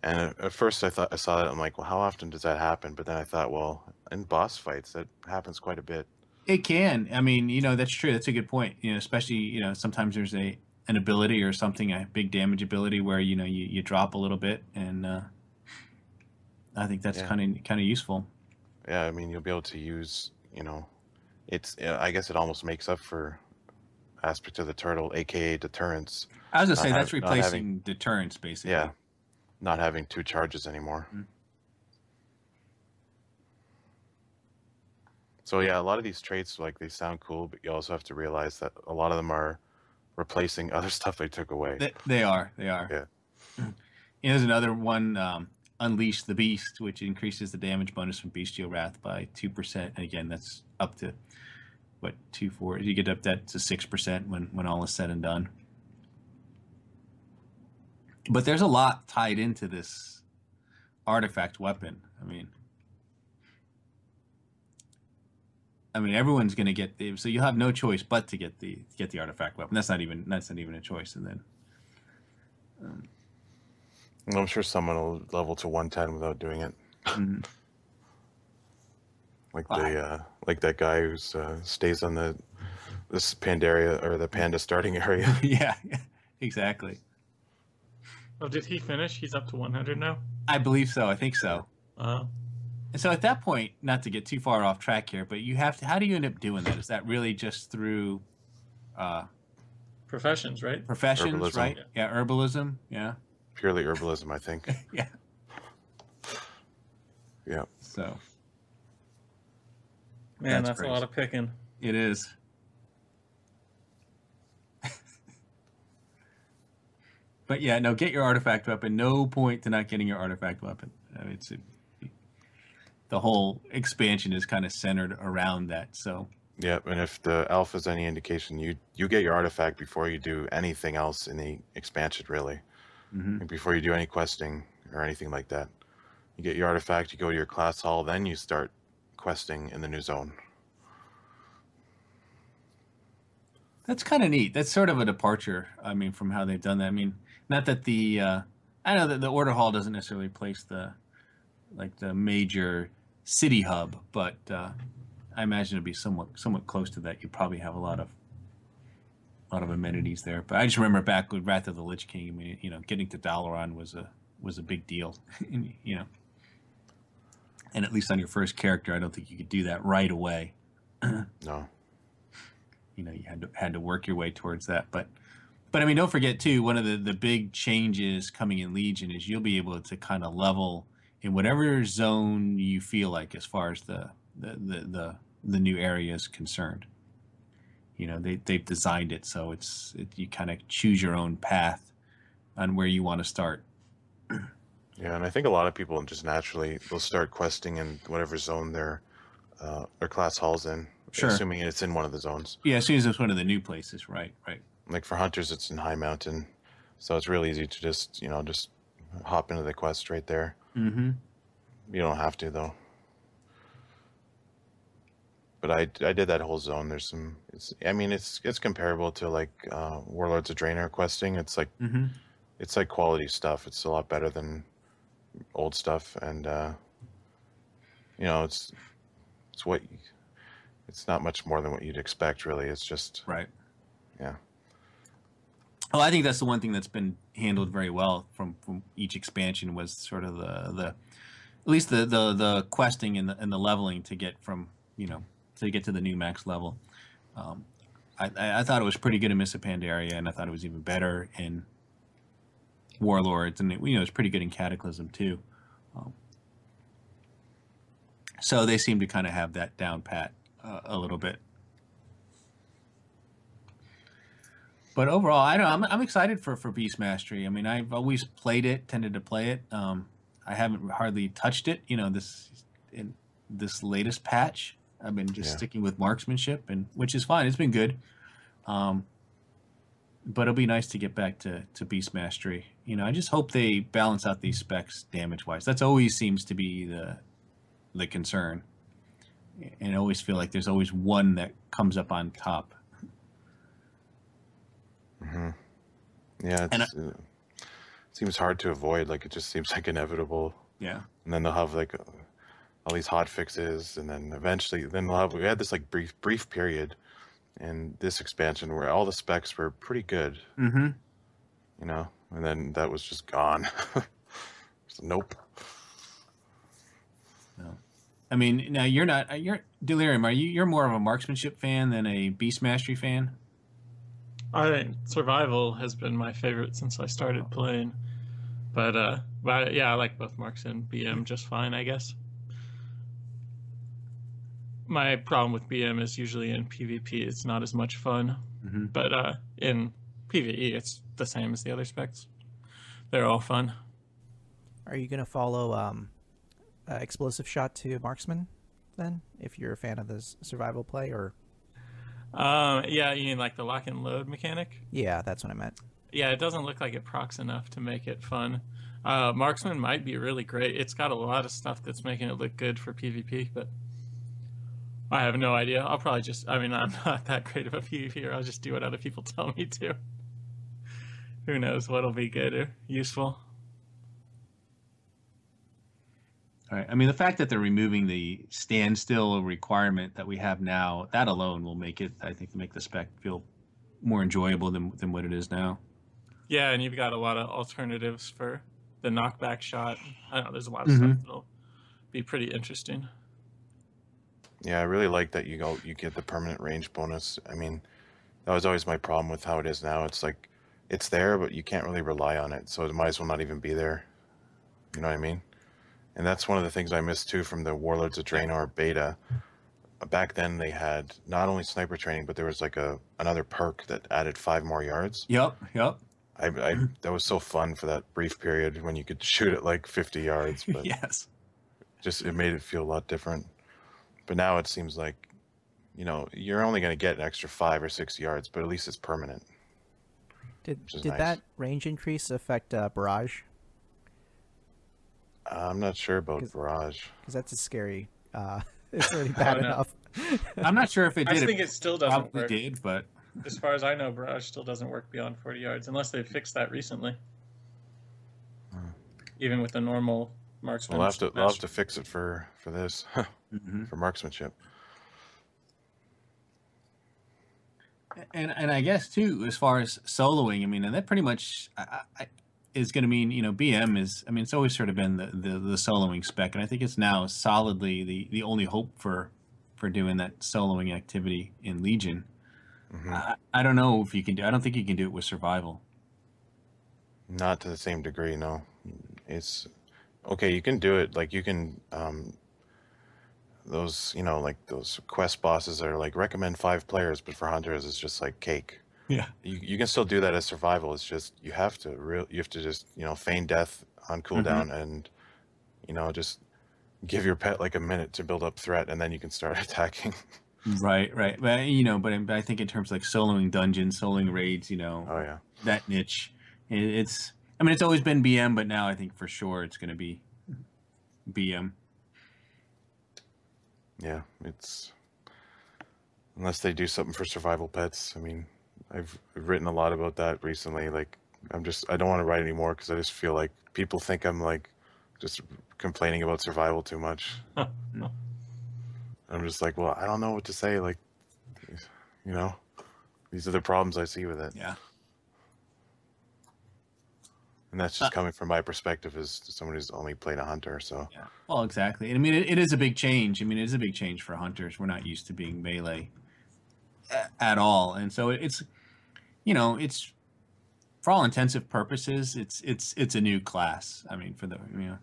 And at first I saw that, I'm like, well, how often does that happen? But then I thought, well, in boss fights, that happens quite a bit. It can. I mean, that's true. That's a good point. Especially, sometimes there's an ability or something, a big damage ability where, you drop a little bit, and I think that's kind of useful. Yeah, I mean, you'll be able to use, I guess it almost makes up for aspect of the turtle, aka deterrence. I was gonna say that's replacing deterrence, basically. Yeah, not having 2 charges anymore. Mm-hmm. So yeah, a lot of these traits, like, they sound cool, but you also have to realize that a lot of them are replacing other stuff they took away. They are. Yeah. There's another one, Unleash the Beast, which increases the damage bonus from Bestial Wrath by 2%. And again, that's up to 2-4. You get up that to 6% when all is said and done. But there's a lot tied into this artifact weapon. I mean, everyone's going to get so you'll have no choice but to get the artifact weapon. That's not even a choice. And then I'm sure someone will level to 110 without doing it. Mm-hmm. Like that guy who stays on this Pandaria or the Panda starting area. Yeah, exactly. Oh, did he finish? He's up to 100 now? I believe so. I think so. Uh-huh. And so at that point, not to get too far off track here, but how do you end up doing that? Is that really just through professions, right? Professions, herbalism. Right? Yeah, herbalism. Yeah. Purely herbalism, I think. Yeah. Yeah. So. Man, that's a lot of picking. It is. But yeah, no, get your artifact weapon. No point to not getting your artifact weapon. I mean, the whole expansion is kind of centered around that. So. Yeah, and if the alpha is any indication, you get your artifact before you do anything else in the expansion, really. Mm-hmm. Before you do any questing or anything like that. You get your artifact, you go to your class hall, then you start questing in the new zone. That's kind of neat. That's sort of a departure, I mean, from how they've done that. I mean, not that I know that the order hall doesn't necessarily place the major city hub, but I imagine it'd be somewhat close to that. You'd probably have a lot of amenities there. But I just remember back with Wrath of the Lich King, I mean, getting to Dalaran was a big deal, and at least on your first character, I don't think you could do that right away. No. You had to work your way towards that. But I mean, don't forget too, one of the big changes coming in Legion is you'll be able to kind of level in whatever zone you feel like as far as the new area is concerned. They've designed it so you kind of choose your own path on where you want to start. Yeah, and I think a lot of people just naturally will start questing in whatever zone they're or class halls in, Sure. assuming it's in one of the zones. Yeah, as soon as it's one of the new places, right. Like for hunters, it's in High Mountain, so it's real easy to just just hop into the quest right there. Mm-hmm. You don't have to though. But I did that whole zone. There's some. It's comparable to like Warlords of Draenor questing. It's like Mm-hmm. quality stuff. It's a lot better than old stuff, and it's what it's not much more than what you'd expect, really. It's just Right. yeah. Well, I think that's the one thing that's been handled very well from each expansion was sort of the at least the questing and the leveling to get from to get to the new max level. I thought it was pretty good in Mists of Pandaria, and I thought it was even better in Warlords, and it was pretty good in Cataclysm too. So they seem to kind of have that down pat a little bit. But overall, I don't know, I'm excited for Beast Mastery. I mean, I've always played it, tended to play it. I haven't hardly touched it. In this latest patch, I've been just sticking with marksmanship, and which is fine. It's been good. But it'll be nice to get back to Beast Mastery. I just hope they balance out these specs damage wise. That's always seems to be the concern, and I always feel like there's always one that comes up on top. Mm-hmm. Yeah, it seems hard to avoid. Like it just seems like inevitable. Yeah. And then they'll have like all these hot fixes, and then eventually, we had this like brief period in this expansion where all the specs were pretty good. Mm-hmm. And then that was just gone. So, nope. No. I mean, now you're Delirium. You're more of a marksmanship fan than a Beast Mastery fan? I think Survival has been my favorite since I started playing. But yeah, I like both Marks and BM just fine, I guess. My problem with BM is usually in PvP, it's not as much fun. Mm-hmm. But in PvE, it's the same as the other specs. They're all fun. Are you going to follow Explosive Shot to Marksman then, if you're a fan of this survival play? Or yeah, you mean like the lock and load mechanic? Yeah, that's what I meant. Yeah, it doesn't look like it procs enough to make it fun. Marksman might be really great. It's got a lot of stuff that's making it look good for PvP, but I have no idea. I'll probably I'm not that great of a PvPer. I'll just do what other people tell me to. Who knows what'll be good or useful. All right. I mean, the fact that they're removing the standstill requirement that we have now, that alone will make the spec feel more enjoyable than what it is now. Yeah, and you've got a lot of alternatives for the knockback shot. I don't know, there's a lot of stuff that'll be pretty interesting. Yeah, I really like that you get the permanent range bonus. I mean, that was always my problem with how it is now. It's like it's there, but you can't really rely on it, so it might as well not even be there. You know what I mean? And that's one of the things I missed too from the Warlords of Draenor beta. Back then they had not only sniper training, but there was like another perk that added 5 more yards. Yep. That was so fun for that brief period when you could shoot at like 50 yards. But Yes. it made it feel a lot different. But now it seems like, you're only going to get an extra 5 or 6 yards, but at least it's permanent. Did nice. that range increase affect Barrage? I'm not sure about Barrage. Because that's a scary. It's already bad enough. I'm not sure if it did. I think it still doesn't probably work. did, but As far as I know, Barrage still doesn't work beyond 40 yards, unless they've fixed that recently. Even with the normal marksman. We'll have to fix it for this, for marksmanship. And I guess too, as far as soloing, I mean, and that pretty much is going to mean, BM is. I mean, it's always sort of been the soloing spec, and I think it's now solidly the only hope for doing that soloing activity in Legion. Mm-hmm. I don't know if you can do. I don't think you can do it with survival. Not to the same degree, no. It's okay. You can do it. Like you can. Those like those quest bosses are like recommend 5 players, but for hunters it's just like cake. Yeah. You can still do that as survival. It's just you have to just feign death on cooldown and just give your pet like a minute to build up threat, and then you can start attacking. Right, right. But but I think in terms of like soloing dungeons, soloing raids, Oh yeah, that niche, it's. I mean, it's always been BM, but now I think for sure it's going to be BM. yeah. It's unless they do something for survival pets. I mean, I've written a lot about that recently. Like, I don't want to write anymore because I just feel like people think I'm like just complaining about survival too much. I'm just like, well, I don't know what to say. Like, these are the problems I see with it. Yeah. And that's just coming from my perspective as someone who's only played a hunter. So Yeah. Well, exactly. And I mean, it is a big change. I mean, it is a big change for hunters. We're not used to being melee at all, and so it's for all intensive purposes, it's a new class. I mean, for the yeah.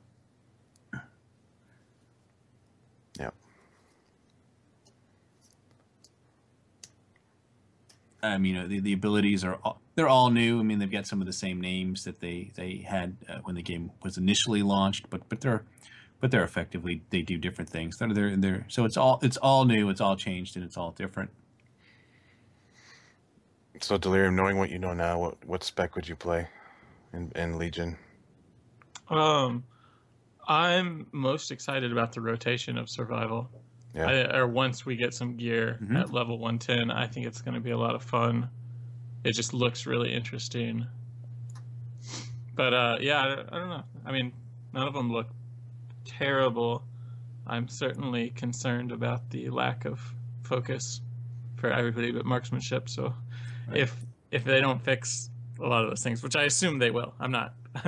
I mean, the abilities they're all new. I mean, they've got some of the same names that they had when the game was initially launched, but they're effectively, they do different things. They're so it's all new, it's all changed, and it's all different. So Delirium, knowing what you know now, what spec would you play in Legion? I'm most excited about the rotation of survival. Yeah. Or once we get some gear at level 110, I think it's going to be a lot of fun. It just looks really interesting. But yeah, I don't know. I mean, none of them look terrible. I'm certainly concerned about the lack of focus for everybody but marksmanship. So Right. if they don't fix a lot of those things, which I assume they will, I'm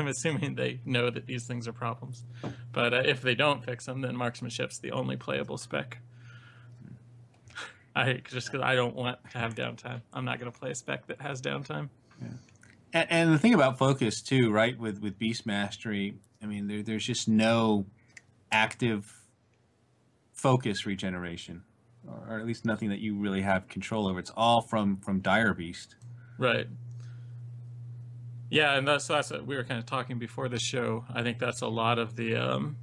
assuming they know that these things are problems. But if they don't fix them, then marksmanship's the only playable spec. Just because I don't want to have downtime. I'm not going to play a spec that has downtime. Yeah. And the thing about focus too, right? With Beast Mastery, I mean, there's just no active focus regeneration, or at least nothing that you really have control over. It's all from Dire Beast. Right. Yeah, and that's what we were kind of talking before the show. I think that's a lot of the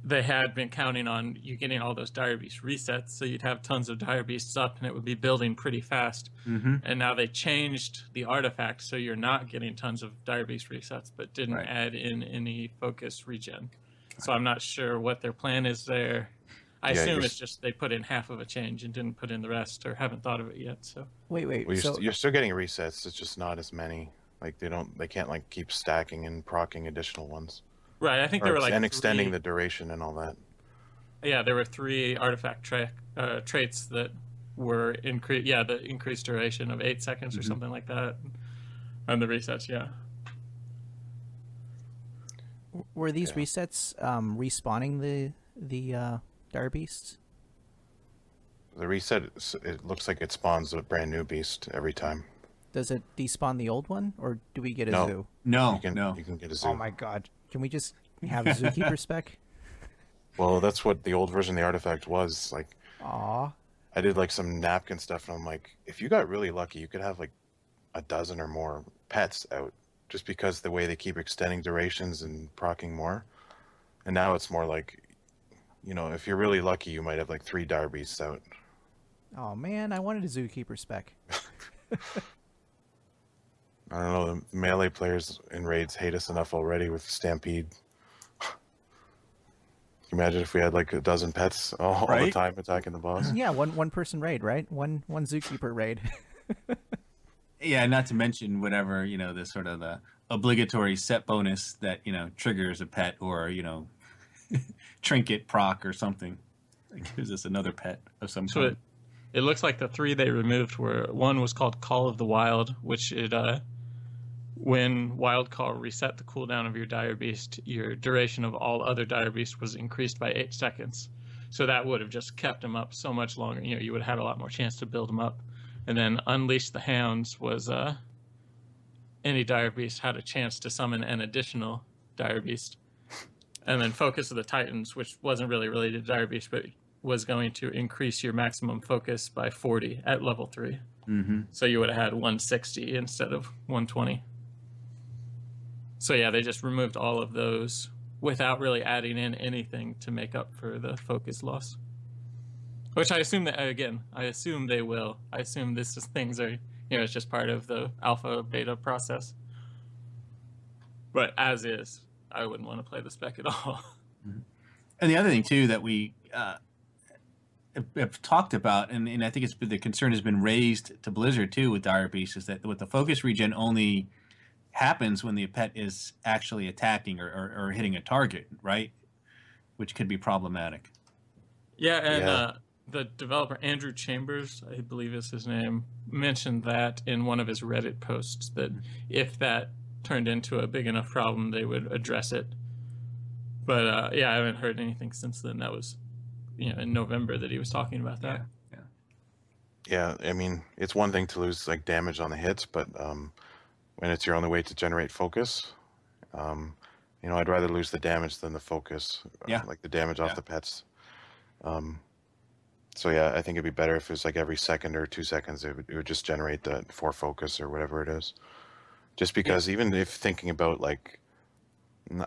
they had been counting on you getting all those Dire Beast resets, so you'd have tons of Dire Beasts up and it would be building pretty fast. And now they changed the artifact, so you're not getting tons of Dire Beast resets, but didn't add in any focus regen. So I'm not sure what their plan is there. I assume it's just they put in half of a change and didn't put in the rest, or haven't thought of it yet. So Wait. Well, So you're still getting resets. It's just not as many. Like they can't like keep stacking and proccing additional ones. right, I think there were like and extending the duration and all that. Yeah, there were 3 artifact traits that were increased. Yeah, the increased duration of 8 seconds or something like that, and the resets. Yeah. were these resets respawning the Dire Beasts? The reset, it looks like it spawns a brand new beast every time. Does it despawn the old one, or do we get a No. zoo? No, You can get a zoo. Oh my god! Can we just have a zookeeper spec? Well, that's what the old version of the artifact was. Like, Aw. I did like some napkin stuff, and I'm like, if you got really lucky, you could have like a dozen or more pets out, just because the way they keep extending durations and proccing more. And now it's more like, if you're really lucky, you might have like 3 Dire Beasts out. Oh man, I wanted a zookeeper spec. I don't know, the melee players in raids hate us enough already with Stampede. Can you imagine if we had like a dozen pets all the Right? time attacking the boss? Yeah, one person raid, right? One zookeeper raid. Yeah, not to mention whatever, the sort of the obligatory set bonus that, triggers a pet, or, trinket proc or something. It gives us another pet of some So kind. it looks like the 3 they removed were, one was called Call of the Wild, which when Wild Call reset the cooldown of your Dire Beast, your duration of all other Dire Beasts was increased by 8 seconds. So that would have just kept them up so much longer. You would have had a lot more chance to build them up. And then Unleash the Hounds was any Dire Beast had a chance to summon an additional Dire Beast. And then Focus of the Titans, which wasn't really related to Dire Beast, but was going to increase your maximum focus by 40 at level 3. So you would have had 160 instead of 120. So yeah, they just removed all of those without really adding in anything to make up for the focus loss. Which I assume that, again, I assume they will. I assume things are, it's just part of the alpha beta process. But as is, I wouldn't want to play the spec at all. And the other thing too that we have talked about, and I think the concern has been raised to Blizzard too with Dire Beast, is that with the focus regen only happens when the pet is actually attacking or hitting a target, right? Which could be problematic. Yeah, and the developer Andrew Chambers, I believe is his name, mentioned that in one of his Reddit posts, that if that turned into a big enough problem, they would address it. But I haven't heard anything since then. That was, in November that he was talking about that. Yeah, I mean, it's one thing to lose like damage on the hits, but when it's your only way to generate focus, I'd rather lose the damage than the focus. Like the damage off the pets. So yeah, I think it'd be better if it was like every second or 2 seconds, it would just generate the 4 focus or whatever it is. Just because even if thinking about like,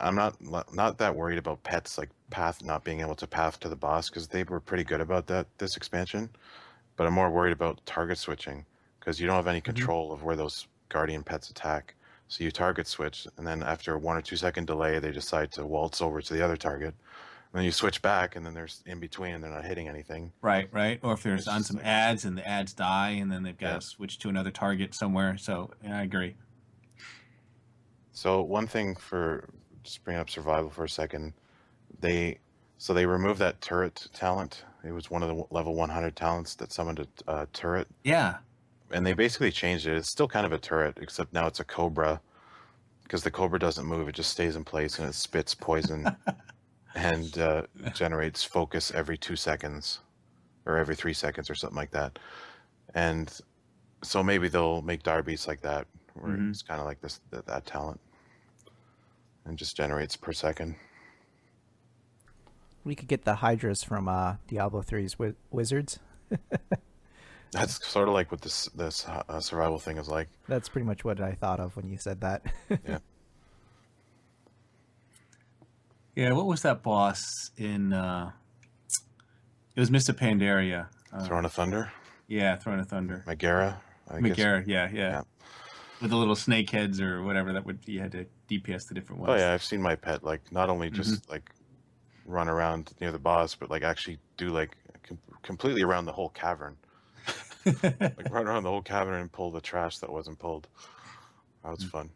I'm not that worried about pets like not being able to path to the boss, because they were pretty good about that this expansion. But I'm more worried about target switching, because you don't have any control of where those guardian pets attack. So you target switch, and then after a 1 or 2 second delay, they decide to waltz over to the other target. And then you switch back, and then there's in between, and they're not hitting anything. Right. Or if there's on some ads, and the ads die, and then they've got to switch to another target somewhere. So I agree. So one thing for just bringing up survival for a second, they removed that turret talent. It was one of the level 100 talents that summoned a turret. Yeah. And they basically changed it. It's still kind of a turret, except now it's a cobra, because the cobra doesn't move. It just stays in place, and it spits poison and generates focus every 2 seconds or every 3 seconds or something like that. And so maybe they'll make Dire Beasts like that, where it's kind of like that talent, and just generates per second. We could get the Hydras from Diablo 3's Wizards. That's sort of like what this survival thing is like. That's pretty much what I thought of when you said that. Yeah. Yeah, what was that boss in? It was Mr. Pandaria. Throne of Thunder. Yeah, Throne of Thunder. Megara. Megara, yeah. With the little snake heads or whatever you had to DPS the different ones. Oh yeah, I've seen my pet like not only just like run around near the boss, but like actually do like completely around the whole cavern. Like run around the whole cavern and pull the trash that wasn't pulled. That was fun.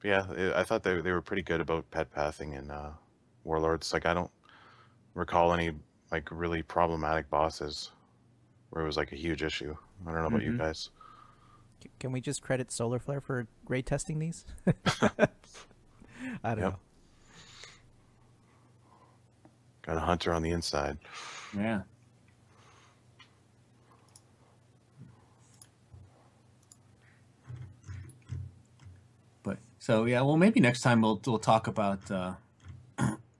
But yeah, I thought they were pretty good about pet pathing in Warlords. Like I don't recall any like really problematic bosses where it was like a huge issue. I don't know about you guys. Can we just credit Solar Flare for grade testing these? I don't know. Got a hunter on the inside. Yeah. But so yeah, well maybe next time we'll talk about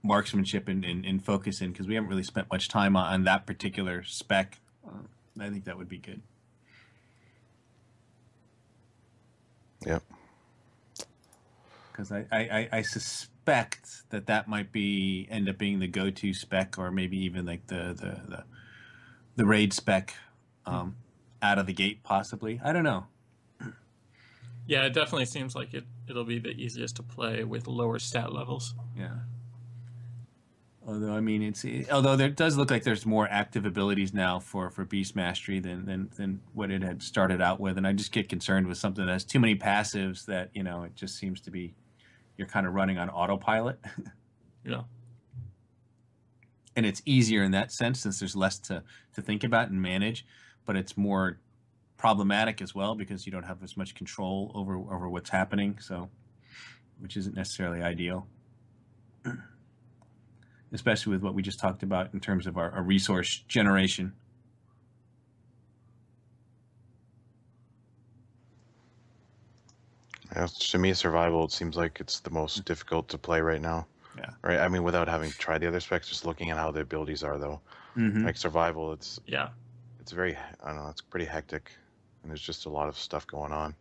marksmanship and focusing, because we haven't really spent much time on that particular spec. I think that would be good. Yep. Because I suspect that might end up being the go-to spec, or maybe even like the raid spec out of the gate, possibly. I don't know. Yeah, it definitely seems like it'll be the easiest to play with lower stat levels. Yeah. Although I mean, although there does look like there's more active abilities now for Beast Mastery than what it had started out with, and I just get concerned with something that has too many passives that it just seems to be you're kind of running on autopilot. Yeah. And it's easier in that sense since there's less to think about and manage, but it's more problematic as well because you don't have as much control over what's happening, so which isn't necessarily ideal. Especially with what we just talked about in terms of our resource generation. Yeah, to me, survival, it seems like it's the most difficult to play right now. Yeah. Right. I mean, without having tried the other specs, just looking at how the abilities are, though. Like survival, it's very, I don't know, it's pretty hectic, and there's just a lot of stuff going on.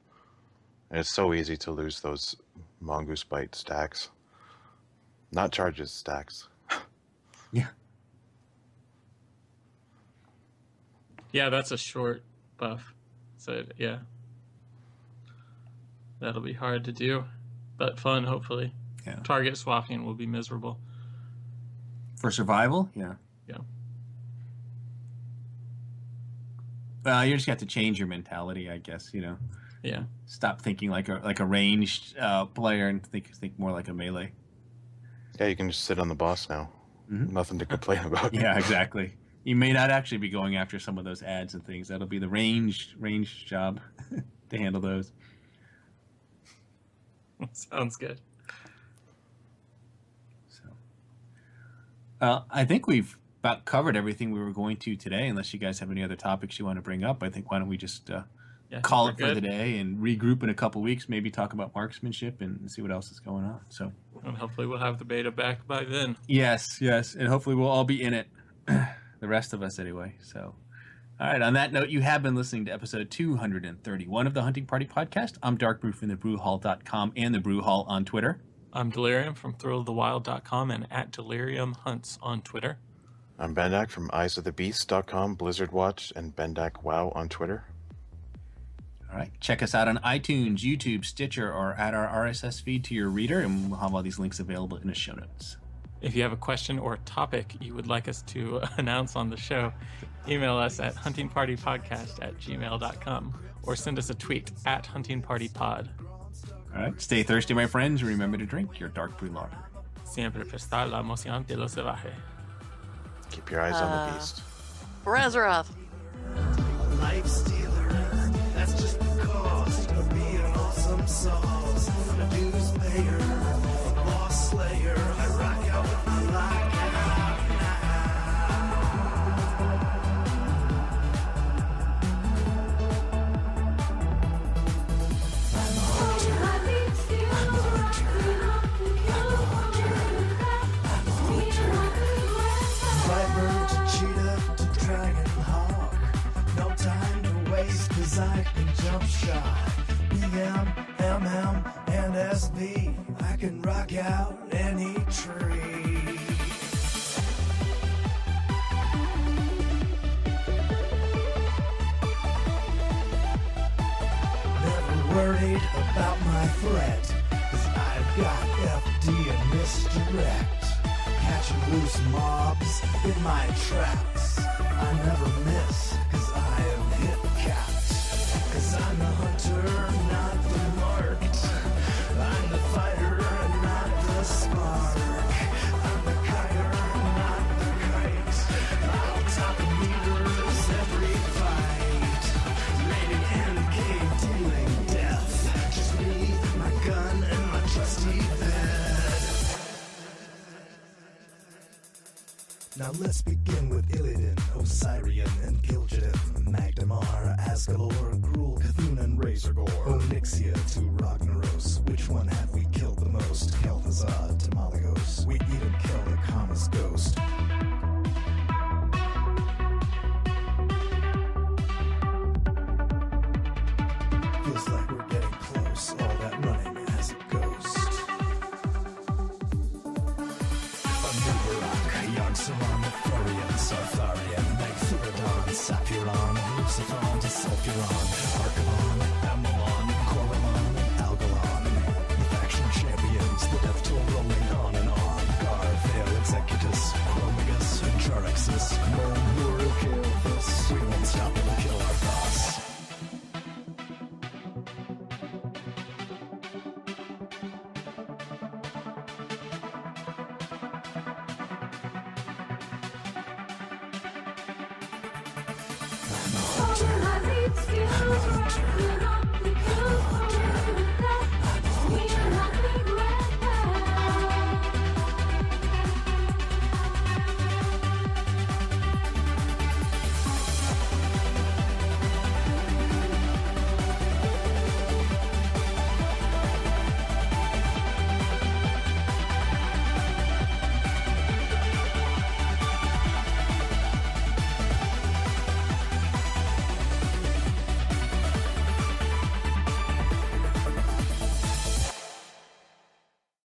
And it's so easy to lose those mongoose bite stacks. Not charges, stacks. Yeah. Yeah, that's a short buff. So yeah, that'll be hard to do, but fun, hopefully. Yeah. Target swapping will be miserable. For survival, yeah. Yeah. Well, you just have to change your mentality, I guess. Yeah. Stop thinking like a ranged player and think more like a melee. Yeah, you can just sit on the boss now. Mm-hmm. Nothing to complain about. Yeah, exactly. You may not actually be going after some of those ads and things. That'll be the ranged job to handle those. Sounds good. So, I think we've about covered everything we were going to today. Unless you guys have any other topics you want to bring up, I think why don't we just call it for the day and regroup in a couple weeks, maybe talk about marksmanship and see what else is going on. So, and hopefully we'll have the beta back by then. Yes, and hopefully we'll all be in it. The rest of us anyway. So, all right, on that note, you have been listening to episode 231 of the Hunting Party Podcast. I'm Dark Brew from thebrewhall.com and the Brew Hall on Twitter. I'm Delirium from thrillofthewild.com and at Delirium Hunts on Twitter. I'm Bendak from eyesofthebeast.com, Blizzard Watch, and Bendak Wow on Twitter. All right, check us out on iTunes, YouTube, Stitcher, or add our RSS feed to your reader, and we'll have all these links available in the show notes. If you have a question or topic you would like us to announce on the show, email us at huntingpartypodcast@gmail.com or send us a tweet at huntingpartypod. All right, stay thirsty, my friends. Remember to drink your dark brew lager. Siempre prestar la emoción de lo salvaje. Keep your eyes on the beast. Rezaroth. Life stealer, that's just the cost of being an awesome sauce. A dues payer, a boss slayer. I rock out with my lockout now. I'm a hunter. I'm a hunter. I'm a hunter. I'm a hunter. Viper to cheetah to dragon hawk. No time to waste, 'cause I can jump shot. BM, MM, and SB. I can rock out any tree. Never worried about my threat, 'cause I've got FD and misdirect. Catching loose mobs in my traps. I never miss, 'cause I am hit capped. 'Cause I'm the hunter, not the marked. I'm the fighter, not the spark. I'm the kiter, not the kite. I'll top the meters every fight. Rated NK dealing death. Just me, my gun, and my trusty bed. Now let's begin with Illidan, Osirian, and Gil'jadan, Magdamar, Asgalor, Gruul, Cthulhu, and Razorgore, Onyxia to Ragnaros. Which one have we killed the most? Kel'Thuzad to Malygos. We even killed a Kama's ghost. Feels like we're getting close, all that running as a ghost. Anubarak, Yogg-Saron, Thorian, Sartharian, Magthuridon, Sapuron, Lucifer to Sulfuron, Archon, Amalon, Koromon, and Algalon. The faction champions, the death toll rolling on and on. Garvale, Executus, Chromagus, and Charixus. Moon, will kill this. We won't stop till kill our boss. I'm a hunter. I'm a hunter.